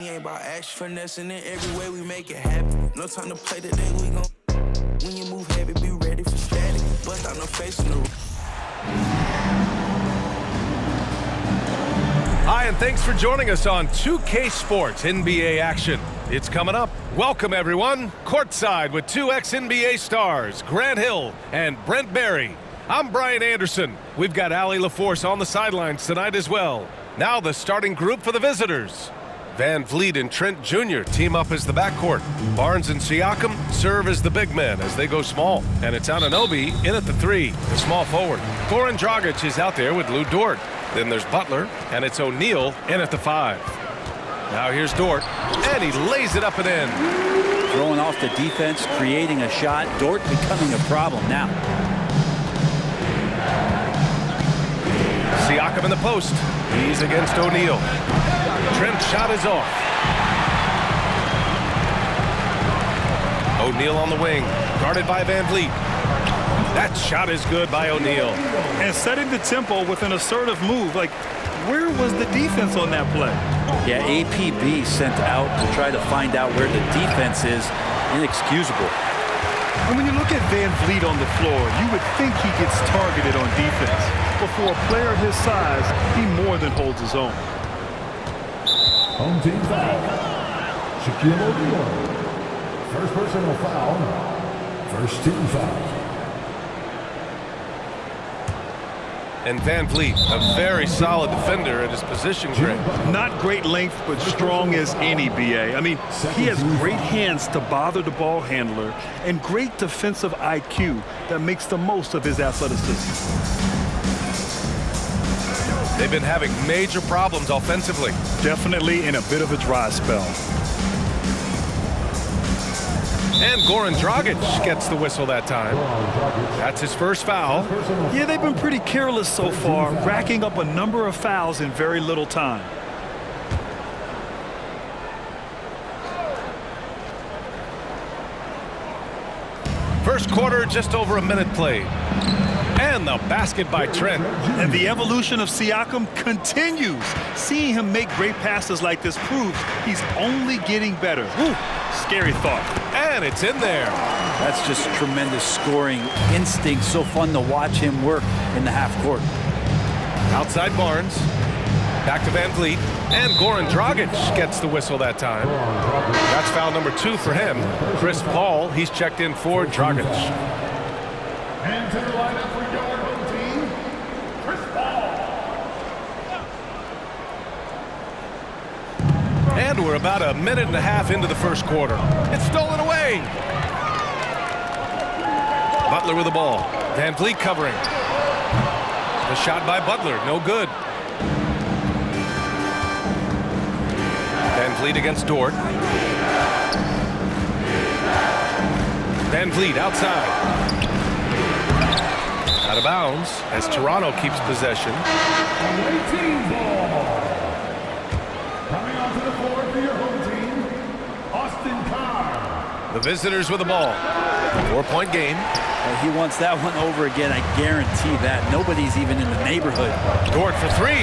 Ain't about action, finessing it every way we make it happen. No time to play today, we gon' when you move heavy, be ready for static. Bust out no face in the. Hi, and thanks for joining us on 2K Sports NBA action. It's coming up. Welcome, everyone. Courtside with two ex-NBA stars, Grant Hill and Brent Barry. I'm Brian Anderson. We've got Allie LaForce on the sidelines tonight as well. Now the starting group for the visitors. Van Vliet and Trent Jr. team up as the backcourt. Barnes and Siakam serve as the big men as they go small. And it's Anunoby in at the 3, the small forward. Goran Dragic is out there with Lou Dort. Then there's Butler, and it's O'Neal in at the 5. Now here's Dort, and he lays it up and in. Throwing off the defense, creating a shot. Dort becoming a problem now. Siakam in the post. He's against O'Neal. Trent's shot is off. O'Neal on the wing, guarded by Van Vliet. That shot is good by O'Neal. And setting the tempo with an assertive move. Like, where was the defense on that play? Yeah, APB sent out to try to find out where the defense is. Inexcusable. And when you look at Van Vliet on the floor, you would think he gets targeted on defense. But for a player his size, he more than holds his own. Home team foul. Shaquille O'Neal. First personal foul. First team foul. And Van Vliet, a very solid defender at his position, Greg. Not great length, but strong as any, BA. I mean, he has great hands to bother the ball handler and great defensive IQ that makes the most of his athleticism. They've been having major problems offensively. Definitely in a bit of a dry spell. And Goran Dragic gets the whistle that time. That's his first foul. Yeah, they've been pretty careless so far, racking up a number of fouls in very little time. First quarter, just over a minute played. And the basket by Trent. And the evolution of Siakam continues. Seeing him make great passes like this proves he's only getting better. Woo, scary thought. And it's in there. That's just tremendous scoring instinct. So fun to watch him work in the half court. Outside Barnes. Back to Van Vliet. And Goran Dragic gets the whistle that time. That's foul number 2 for him. Chris Paul, he's checked in for Dragic. And to the lineup for your home team, Chris Paul. And we're about a minute and a half into the first quarter. It's stolen away. Butler with the ball. Van Vliet covering. The shot by Butler, no good. Van Vliet against Dort. Van Vliet outside. Out of bounds as Toronto keeps possession. Away team ball. Coming onto the floor for your home team, Austin Carr. The visitors with the ball. 4-point game. He wants that one over again, I guarantee that. Nobody's even in the neighborhood. Dort for 3.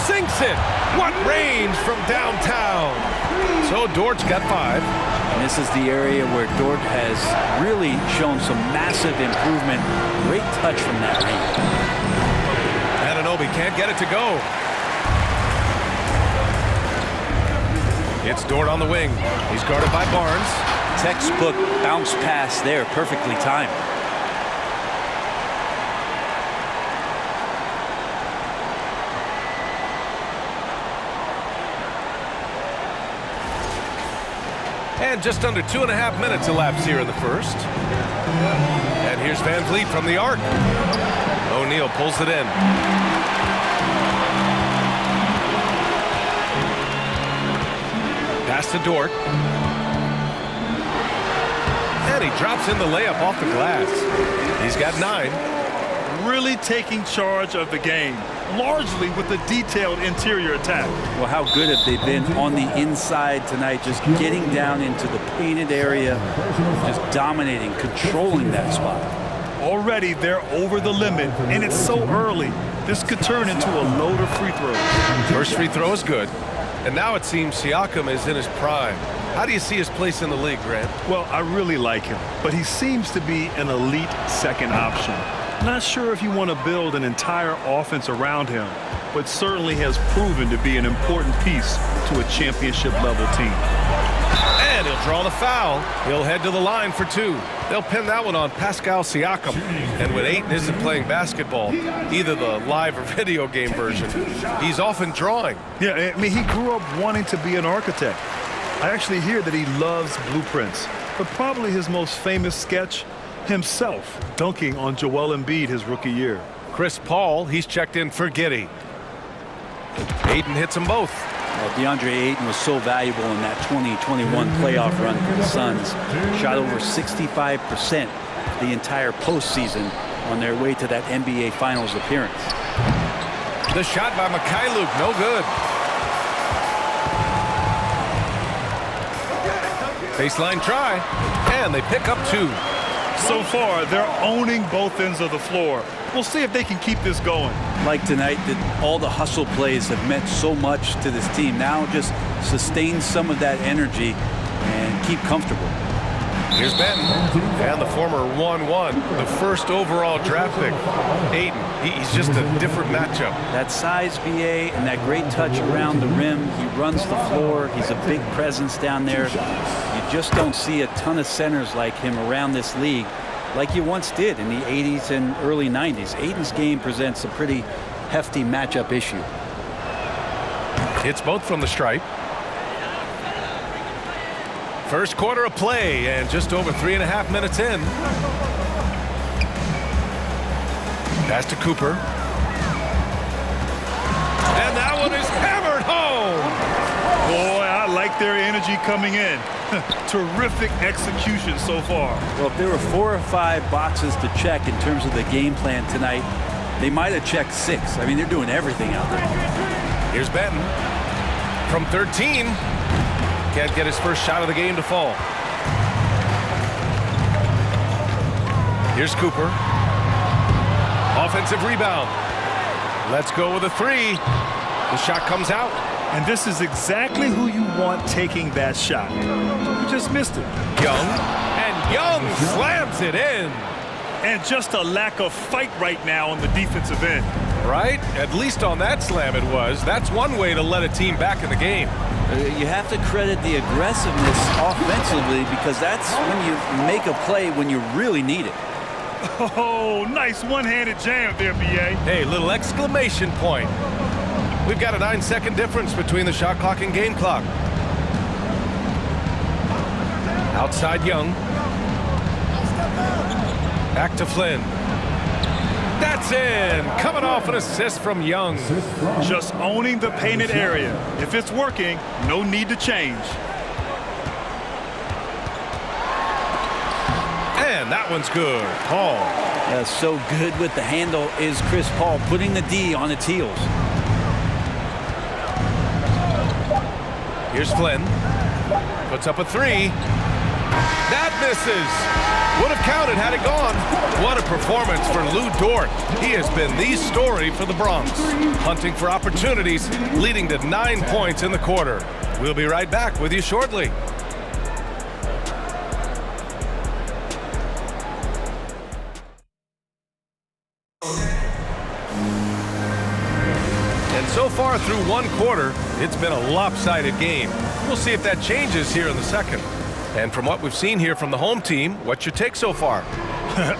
Sinks it. What range from downtown. So Dort's got 5. And this is the area where Dort has really shown some massive improvement. Great touch from that range. Anunoby can't get it to go. It's Dort on the wing. He's guarded by Barnes. Textbook bounce pass there, perfectly timed. And just under 2.5 minutes elapsed here in the first. And here's Van Vliet from the arc. O'Neal pulls it in. Pass to Dort. And he drops in the layup off the glass. He's got 9. Really taking charge of the game, largely with the detailed interior attack. Well, how good have they been on the inside tonight, just getting down into the painted area, just dominating, controlling that spot. Already they're over the limit, and it's so early. This could turn into a load of free throws. First free throw is good. And now it seems Siakam is in his prime. How do you see his place in the league, Grant? Well, I really like him, but he seems to be an elite second option. Not sure if you want to build an entire offense around him, but certainly has proven to be an important piece to a championship-level team. And he'll draw the foul. He'll head to the line for two. They'll pin that one on Pascal Siakam. And when Ayton isn't playing basketball, either the live or video game version, he's often drawing. Yeah, I mean, he grew up wanting to be an architect. I actually hear that he loves blueprints, but probably his most famous sketch, himself dunking on Joel Embiid his rookie year. Chris Paul, he's checked in for Giddey. Ayton hits them both. Well, DeAndre Ayton was so valuable in that 2021 playoff run for the Suns. Shot over 65% the entire postseason on their way to that NBA Finals appearance. The shot by Mikhailuk, no good. Baseline try, and they pick up two. So far, they're owning both ends of the floor. We'll see if they can keep this going. Like tonight, that all the hustle plays have meant so much to this team. Now just sustain some of that energy and keep comfortable. Here's Benton, and the former 1-1, the first overall draft pick. Ayton, he's just a different matchup. That size, BA, and that great touch around the rim. He runs the floor. He's a big presence down there. You just don't see a ton of centers like him around this league like you once did in the 80s and early 90s. Ayton's game presents a pretty hefty matchup issue. It's both from the stripe. First quarter of play, and just over 3.5 minutes in. Pass to Cooper. And that one is hammered home. Boy, I like their energy coming in. Terrific execution so far. Well, if there were 4 or 5 boxes to check in terms of the game plan tonight, they might have checked 6. I mean, they're doing everything out there. Here's Benton from 13. Can't get his first shot of the game to fall. Here's Cooper. Offensive rebound. Let's go with a 3. The shot comes out. And this is exactly who you want taking that shot. You just missed it. Young. And Young slams it in. And just a lack of fight right now on the defensive end. Right? At least on that slam it was. That's one way to let a team back in the game. You have to credit the aggressiveness offensively, because that's when you make a play when you really need it. Oh, nice one-handed jam there, B.A. Hey, little exclamation point. We've got a 9-second difference between the shot clock and game clock. Outside Young. Back to Flynn. That's in. Coming off an assist from Young. Just owning the painted area. If it's working, no need to change. And that one's good. Paul. So good with the handle is Chris Paul, putting the D on its heels. Here's Flynn. Puts up a 3. That misses. Would have counted had it gone. What a performance for Lu Dort. He has been the story for the Bronx. Hunting for opportunities, leading to 9 points in the quarter. We'll be right back with you shortly. And so far through one quarter, it's been a lopsided game. We'll see if that changes here in the second. And from what we've seen here from the home team, what's your take so far?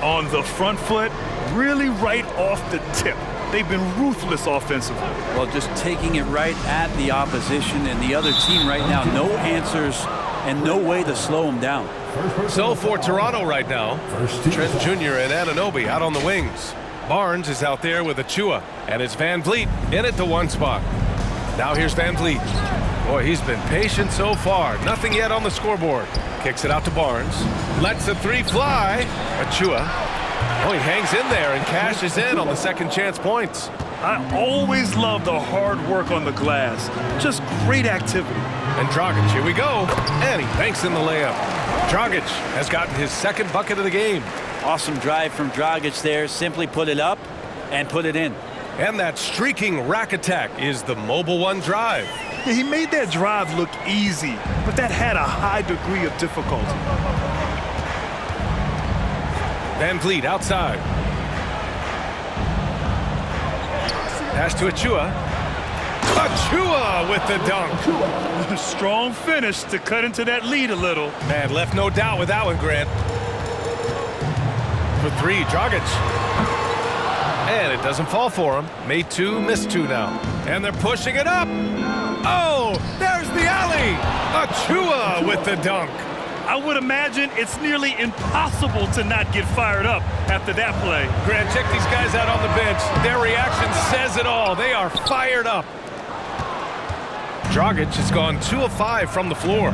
On the front foot, really right off the tip. They've been ruthless offensively. Well, just taking it right at the opposition and the other team right now. No answers and no way to slow them down. So for Toronto right now, Trent Jr. and Anunoby out on the wings. Barnes is out there with Achua, and it's Van Vliet in at the 1 spot. Now here's Van Vliet. Boy, he's been patient so far. Nothing yet on the scoreboard. Kicks it out to Barnes. Lets the 3 fly. Achua. Oh, he hangs in there and cashes in on the second chance points. I always love the hard work on the glass. Just great activity. And Dragic, here we go. And he banks in the layup. Dragic has gotten his second bucket of the game. Awesome drive from Dragic there. Simply put it up and put it in. And that streaking rack attack is the Mobile One drive. Yeah, he made that drive look easy, but that had a high degree of difficulty. Van Vliet outside. Pass to Achua. Achua with the dunk. Strong finish to cut into that lead a little. Man, left no doubt with that one, Grant. For three, Dragic. And it doesn't fall for him. Made two, missed two now. And they're pushing it up. Oh, there's the alley. Achua with the dunk. I would imagine it's nearly impossible to not get fired up after that play. Grant, check these guys out on the bench. Their reaction says it all. They are fired up. Dragic has gone 2 of 5 from the floor.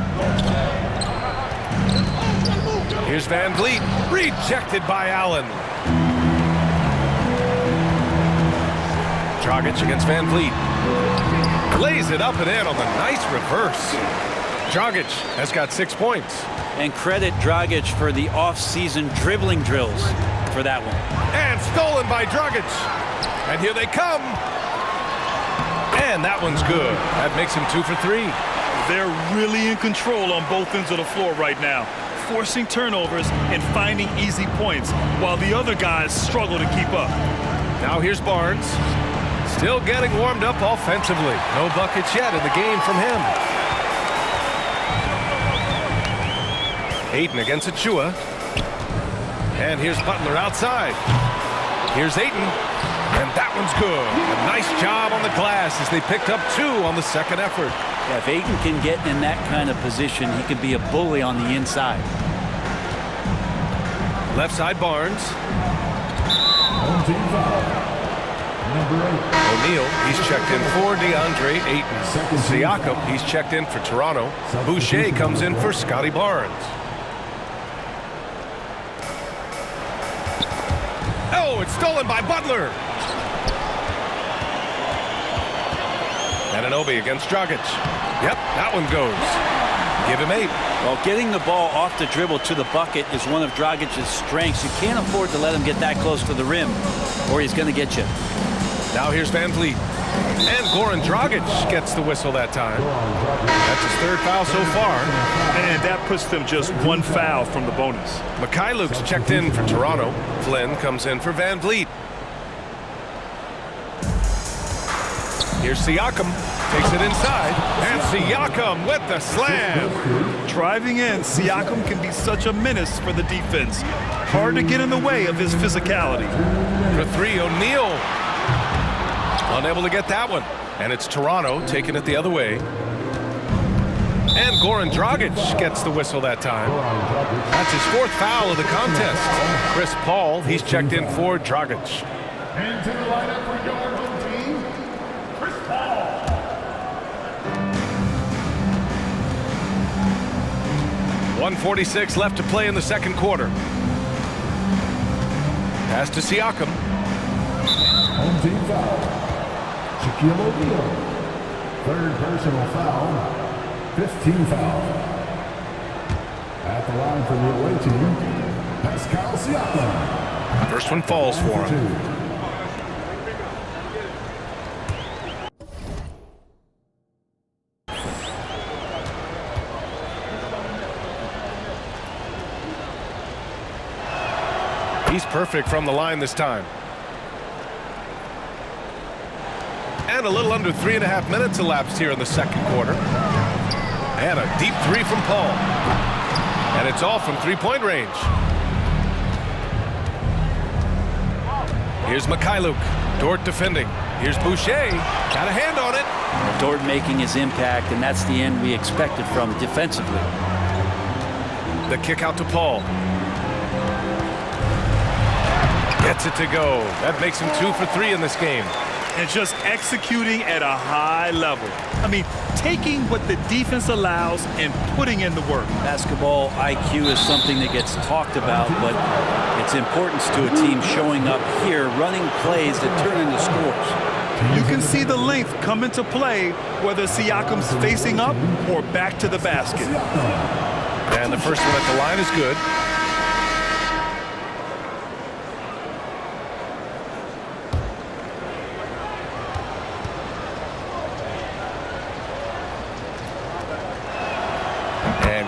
Here's Van Vliet, rejected by Allen. Dragic against Van Vliet. Lays it up and in on the nice reverse. Dragic has got 6 points. And credit Dragic for the off-season dribbling drills for that one. And stolen by Dragic. And here they come. And that one's good. That makes him 2 for 3. They're really in control on both ends of the floor right now, forcing turnovers and finding easy points while the other guys struggle to keep up. Now here's Barnes. Still getting warmed up offensively. No buckets yet in the game from him. Ayton against Achua. And here's Butler outside. Here's Ayton. And that one's good. A nice job on the glass as they picked up 2 on the second effort. Yeah, if Ayton can get in that kind of position, he can be a bully on the inside. Left side Barnes. Home team foul. Number 8. O'Neal, he's checked in for DeAndre Ayton. Siakam, he's checked in for Toronto. Boucher comes in for Scotty Barnes. Oh, it's stolen by Butler. Anunoby against Dragic. Yep, that one goes. Give him 8. Well, getting the ball off the dribble to the bucket is one of Dragic's strengths. You can't afford to let him get that close to the rim, or he's going to get you. Now here's Van Vliet. And Goran Dragic gets the whistle that time. That's his 3rd foul so far. And that puts them just 1 foul from the bonus. Mikhailuk's checked in for Toronto. Flynn comes in for Van Vliet. Here's Siakam. Takes it inside. And Siakam with the slam. Driving in, Siakam can be such a menace for the defense. Hard to get in the way of his physicality. For 3, O'Neal. Unable to get that one. And it's Toronto taking it the other way. And Goran Dragic gets the whistle that time. That's his 4th foul of the contest. Chris Paul, he's checked in for Dragic. And to the lineup for your home team, Chris Paul. 1:46 left to play in the second quarter. Pass to Siakam. Home team foul. Shaquille O'Neal. 3rd personal foul. 5th team foul. At the line for the away team, Pascal Siakam. First one falls for him. He's perfect from the line this time. And a little under 3.5 minutes elapsed here in the second quarter. And a deep 3 from Paul. And it's off from 3-point range. Here's Mikhailuk. Dort defending. Here's Boucher. Got a hand on it. Dort making his impact, and that's the end we expected from defensively. The kick out to Paul. Gets it to go. That makes him 2 for 3 in this game. And just executing at a high level. I mean, taking what the defense allows and putting in the work. Basketball IQ is something that gets talked about, but its importance to a team showing up here, running plays that turn into scores. You can see the length come into play, whether Siakam's facing up or back to the basket. And the first one at the line is good.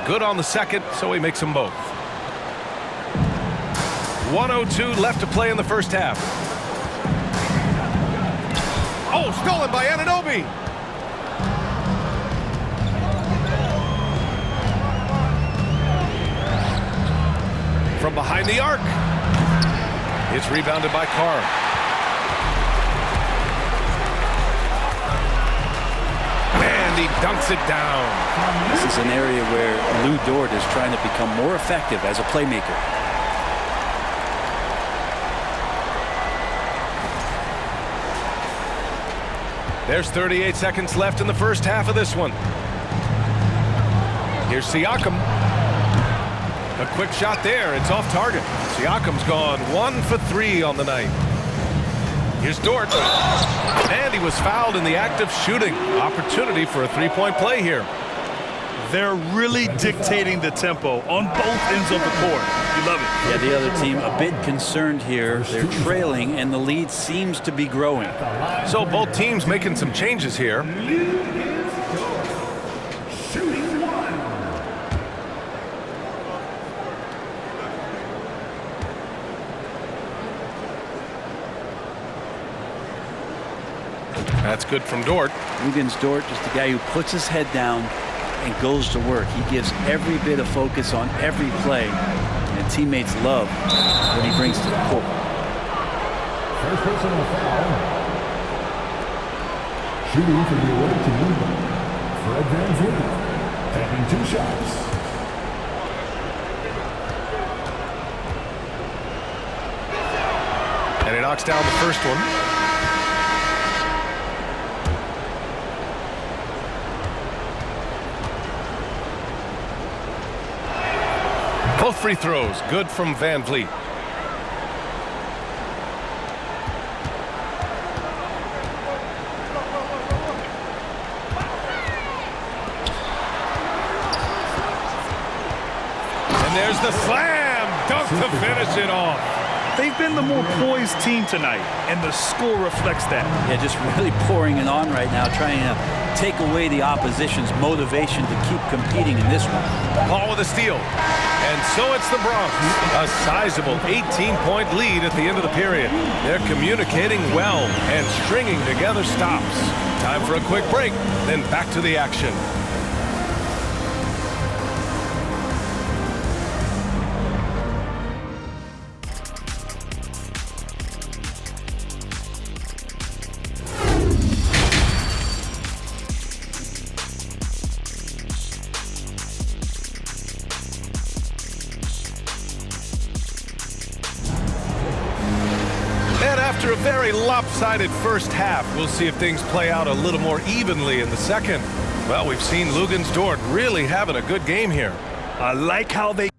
good on the second, so he makes them both. 1:02 left to play in the first half. Oh, stolen by Anunoby. From behind the arc. It's rebounded by Carr. And he dunks it down. This is an area where Lou Dort is trying to become more effective as a playmaker. There's 38 seconds left in the first half of this one. Here's Siakam. A quick shot there. It's off target. Siakam's gone 1 for 3 on the night. Here's Dort. And he was fouled in the act of shooting. Opportunity for a three-point play here. They're really dictating the tempo on both ends of the court. You love it. Yeah, the other team a bit concerned here. They're trailing, and the lead seems to be growing. So both teams making some changes here. Shooting one. That's good from Dort. Luguentz Dort, just a guy who puts his head down and goes to work. He gives every bit of focus on every play, and teammates love what he brings to the court. First personal foul. Shooting for the away team, Fred VanVleet, taking 2 shots. And he knocks down the first one. Both free throws, good from VanVleet. And there's the slam dunk to finish it off. They've been the more poised team tonight, and the score reflects that. Yeah, just really pouring it on right now, trying to take away the opposition's motivation to keep competing in this one. Paul with a steal. And so it's the Bronx. A sizable 18-point lead at the end of the period. They're communicating well and stringing together stops. Time for a quick break, then back to the action. After a very lopsided first half, we'll see if things play out a little more evenly in the second. Well, we've seen Luguentz Dort really having a good game here. I like how they